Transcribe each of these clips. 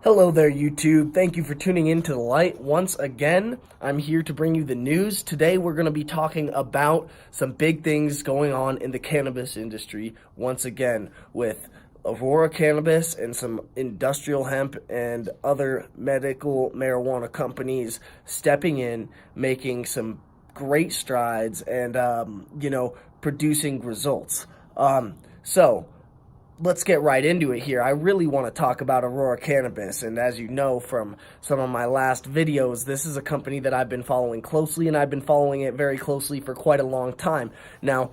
Hello there, YouTube. Thank you for tuning into The Light once again. I'm here to bring you the news. Today we're going to be talking about some big things going on in the cannabis industry once again with Aurora Cannabis and some industrial hemp and other medical marijuana companies stepping in, making some great strides and, producing results. So let's get right into it here. I really want to talk about Aurora Cannabis, and as you know from some of my last videos, this is a company that I've been following closely, and I've been following it very closely for quite a long time. Now,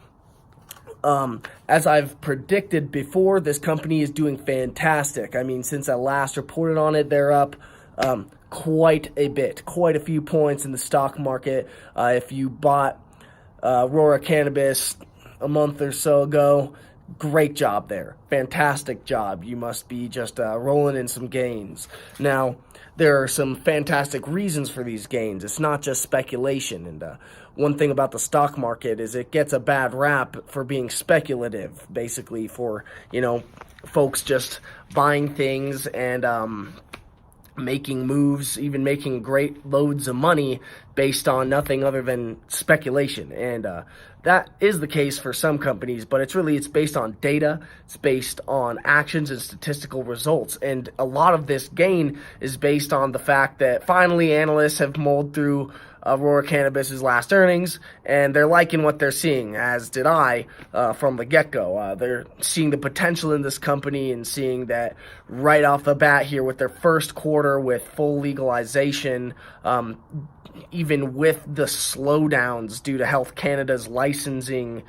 as I've predicted before, this company is doing fantastic. I mean, since I last reported on it, they're up quite a bit, quite a few points in the stock market. If you bought Aurora Cannabis a month or so ago, great job there. Fantastic job. You must be just rolling in some gains. Now, there are some fantastic reasons for these gains. It's not just speculation. And one thing about the stock market is it gets a bad rap for being speculative, basically for, folks just buying things and making moves, even making great loads of money based on nothing other than speculation. And that is the case for some companies, but it's based on data, it's based on actions and statistical results. And a lot of this gain is based on the fact that finally analysts have mulled through Aurora Cannabis's last earnings, and they're liking what they're seeing, as did I from the get-go. They're seeing the potential in this company and seeing that right off the bat here with their first quarter with full legalization, even with the slowdowns due to Health Canada's licensing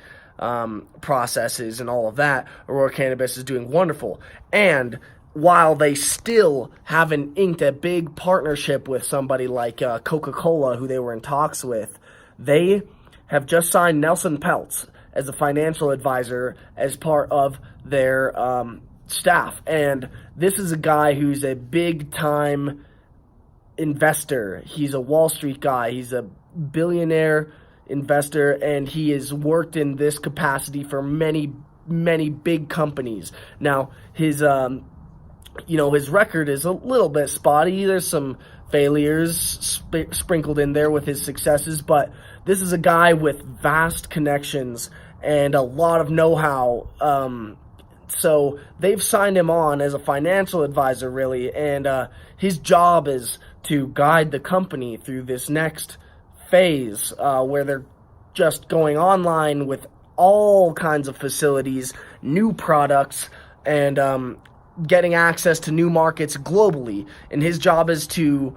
processes and all of that, Aurora Cannabis is doing wonderful. And while they still haven't inked a big partnership with somebody like Coca-Cola, who they were in talks with, they have just signed Nelson Peltz as a financial advisor as part of their staff. And this is a guy who's a big-time investor. He's a Wall Street guy. He's a billionaire investor, and he has worked in this capacity for many, many big companies. Now, his record is a little bit spotty. There's some failures sprinkled in there with his successes, but this is a guy with vast connections and a lot of know-how. So they've signed him on as a financial advisor, really, and his job is to guide the company through this next phase where they're just going online with all kinds of facilities, new products, and getting access to new markets globally. And his job is to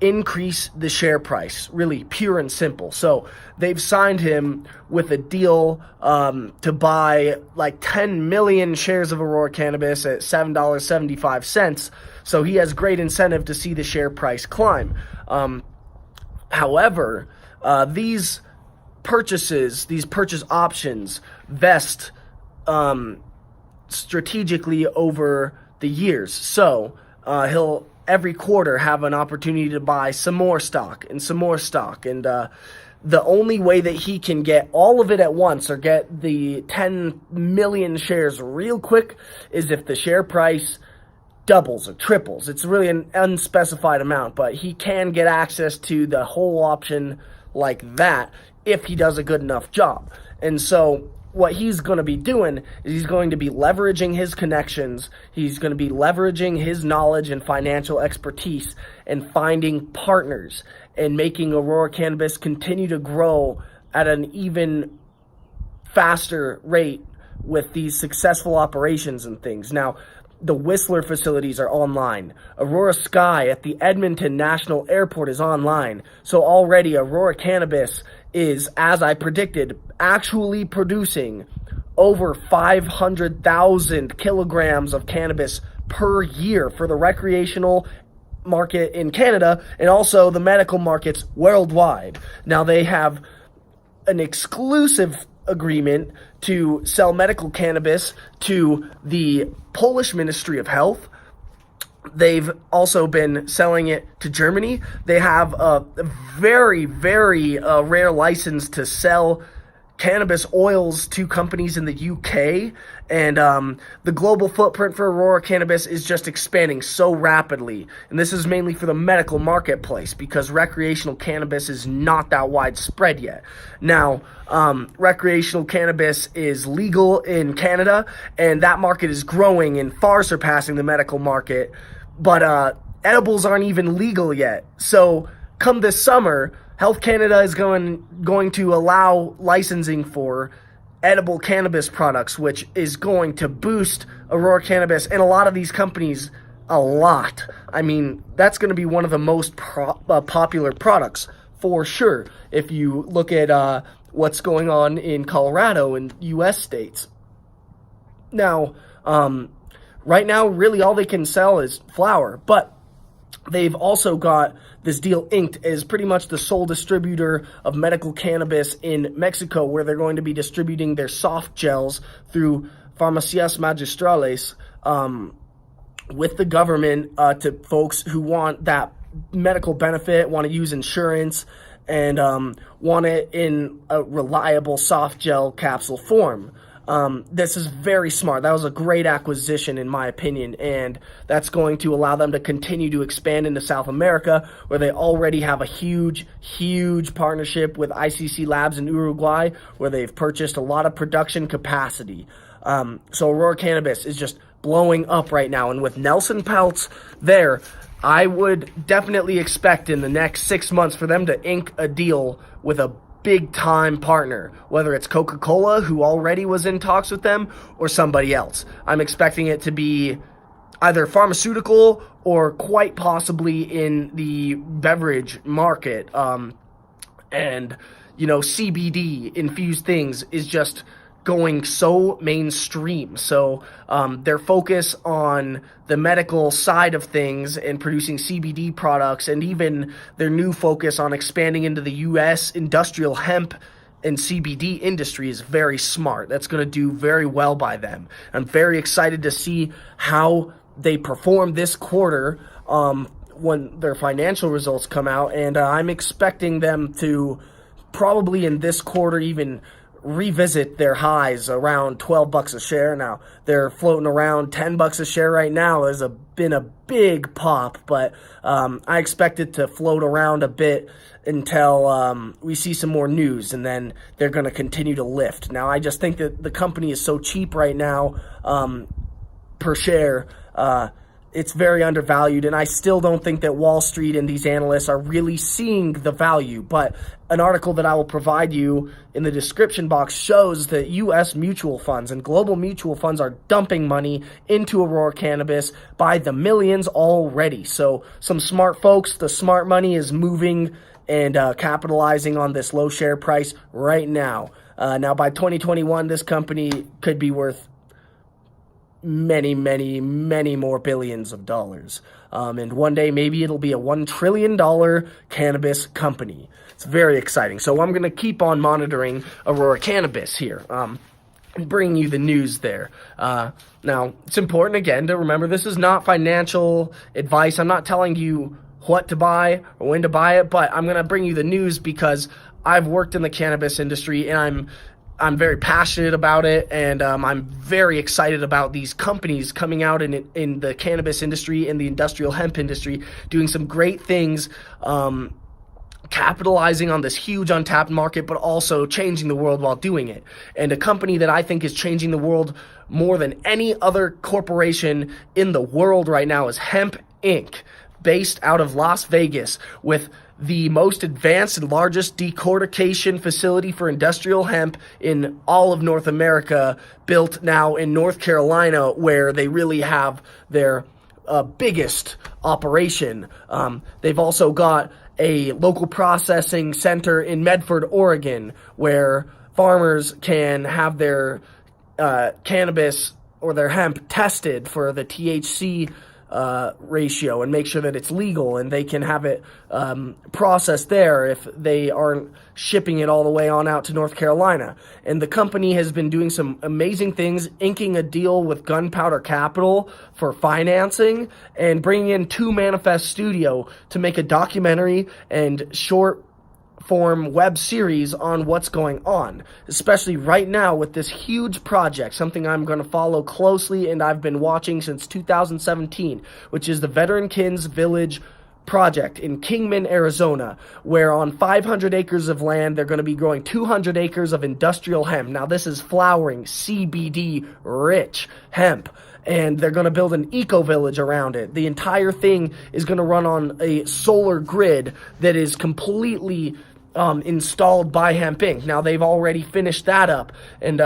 increase the share price, really pure and simple. So they've signed him with a deal to buy like 10 million shares of Aurora Cannabis at $7.75. So he has great incentive to see the share price climb. However, these purchase options vest strategically over the years. So he'll every quarter have an opportunity to buy some more stock and some more stock. And the only way that he can get all of it at once or get the 10 million shares real quick is if the share price doubles or triples. It's really an unspecified amount, but he can get access to the whole option like that if he does a good enough job. And so what he's going to be doing is he's going to be leveraging his connections, he's going to be leveraging his knowledge and financial expertise and finding partners and making Aurora Cannabis continue to grow at an even faster rate with these successful operations and things. Now, the Whistler facilities are online. Aurora Sky at the Edmonton National Airport is online. So already Aurora Cannabis is, as I predicted, actually producing over 500,000 kilograms of cannabis per year for the recreational market in Canada and also the medical markets worldwide. Now they have an exclusive agreement to sell medical cannabis to the Polish Ministry of Health. They've also been selling it to Germany. They have a very, very rare license to sell cannabis oils to companies in the UK, and the global footprint for Aurora Cannabis is just expanding so rapidly. And this is mainly for the medical marketplace because recreational cannabis is not that widespread yet. Now, recreational cannabis is legal in Canada, and that market is growing and far surpassing the medical market, but edibles aren't even legal yet. So come this summer, Health Canada is going to allow licensing for edible cannabis products, which is going to boost Aurora Cannabis and a lot of these companies a lot. I mean, that's going to be one of the most popular products for sure if you look at what's going on in Colorado and U.S. states. Now, right now, really all they can sell is flower, but they've also got this deal inked as pretty much the sole distributor of medical cannabis in Mexico, where they're going to be distributing their soft gels through Farmacias Magistrales with the government to folks who want that medical benefit, want to use insurance, and want it in a reliable soft gel capsule form. This is very smart. That was a great acquisition in my opinion, and that's going to allow them to continue to expand into South America, where they already have a huge partnership with ICC Labs in Uruguay, where they've purchased a lot of production capacity. So Aurora Cannabis is just blowing up right now, and with Nelson Peltz there, I would definitely expect in the next 6 months for them to ink a deal with a big-time partner, whether it's Coca-Cola, who already was in talks with them, or somebody else. I'm expecting it to be either pharmaceutical or quite possibly in the beverage market. And, you know, CBD-infused things is just going so mainstream. So their focus on the medical side of things and producing CBD products, and even their new focus on expanding into the U.S. industrial hemp and CBD industry is very smart. That's going to do very well by them. I'm very excited to see how they perform this quarter when their financial results come out, and I'm expecting them to probably in this quarter even revisit their highs around $12 a share. Now they're floating around $10 a share right now. There's been a big pop, but I expect it to float around a bit until we see some more news, and then they're going to continue to lift. Now I just think that the company is so cheap right now per share. It's very undervalued, and I still don't think that Wall Street and these analysts are really seeing the value. But an article that I will provide you in the description box shows that U.S. mutual funds and global mutual funds are dumping money into Aurora Cannabis by the millions already. So some smart folks, the smart money is moving and capitalizing on this low share price right now. Now, by 2021, this company could be worth many more billions of dollars. And one day, maybe it'll be a $1 trillion cannabis company. It's very exciting. So I'm going to keep on monitoring Aurora Cannabis here and bringing you the news there. Now, it's important, again, to remember this is not financial advice. I'm not telling you what to buy or when to buy it, but I'm going to bring you the news because I've worked in the cannabis industry, and I'm very passionate about it, and I'm very excited about these companies coming out in the cannabis industry and the industrial hemp industry, doing some great things, capitalizing on this huge untapped market, but also changing the world while doing it. And a company that I think is changing the world more than any other corporation in the world right now is Hemp Inc., based out of Las Vegas, with the most advanced and largest decortication facility for industrial hemp in all of North America, built now in North Carolina, where they really have their biggest operation. They've also got a local processing center in Medford, Oregon, where farmers can have their cannabis or their hemp tested for the THC ratio and make sure that it's legal, and they can have it processed there if they aren't shipping it all the way on out to North Carolina. And the company has been doing some amazing things, inking a deal with Gunpowder Capital for financing and bringing in 2 Manifest Studio to make a documentary and short form web series on what's going on, especially right now with this huge project, something I'm going to follow closely and I've been watching since 2017, which is the Veteran-Kins Village project in Kingman, Arizona, where on 500 acres of land, they're going to be growing 200 acres of industrial hemp. Now, this is flowering, CBD-rich hemp, and they're going to build an eco-village around it. The entire thing is going to run on a solar grid that is completely installed by Hemp Inc. Now, they've already finished that up, and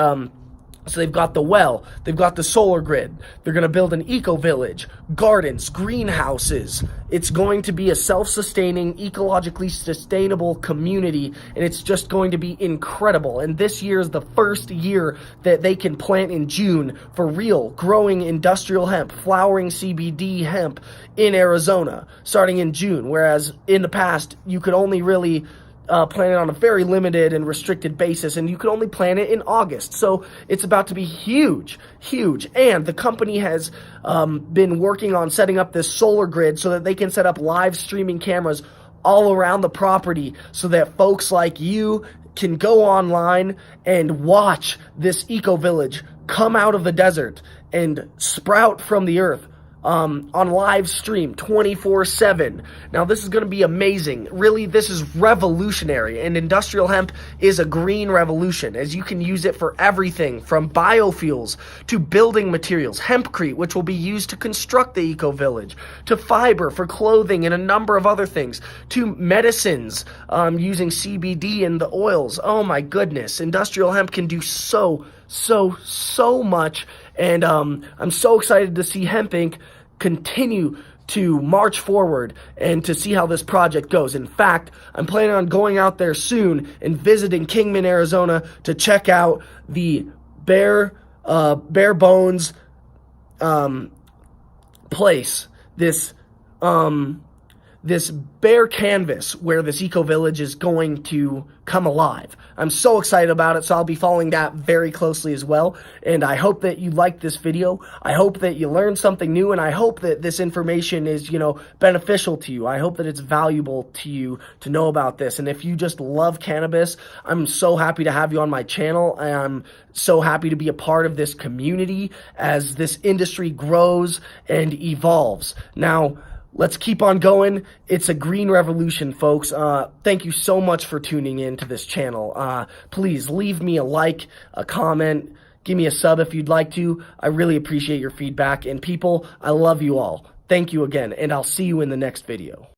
so they've got the well, they've got the solar grid, they're going to build an eco-village, gardens, greenhouses. It's going to be a self-sustaining, ecologically sustainable community, and it's just going to be incredible. And this year is the first year that they can plant in June for real, growing industrial hemp, flowering CBD hemp in Arizona, starting in June, whereas in the past, you could only really plant it on a very limited and restricted basis, and you could only plant it in August. So it's about to be huge, huge. And the company has been working on setting up this solar grid so that they can set up live streaming cameras all around the property so that folks like you can go online and watch this eco-village come out of the desert and sprout from the earth on live stream 24/7. Now, this is going to be amazing. Really, this is revolutionary, and industrial hemp is a green revolution, as you can use it for everything from biofuels to building materials, hempcrete, which will be used to construct the eco-village, to fiber for clothing and a number of other things, to medicines using CBD and the oils. Oh my goodness, industrial hemp can do so much, and I'm so excited to see Hemp Inc. continue to march forward and to see how this project goes. In fact, I'm planning on going out there soon and visiting Kingman, Arizona to check out the bare bones place, this bare canvas where this eco-village is going to come alive. I'm so excited about it, so I'll be following that very closely as well, and I hope that you liked this video. I hope that you learned something new, and I hope that this information is, beneficial to you. I hope that it's valuable to you to know about this, and if you just love cannabis, I'm so happy to have you on my channel. I'm so happy to be a part of this community as this industry grows and evolves. Now, let's keep on going. It's a green revolution, folks. Thank you so much for tuning in to this channel. Please leave me a like, a comment, give me a sub if you'd like to. I really appreciate your feedback. And people, I love you all. Thank you again, and I'll see you in the next video.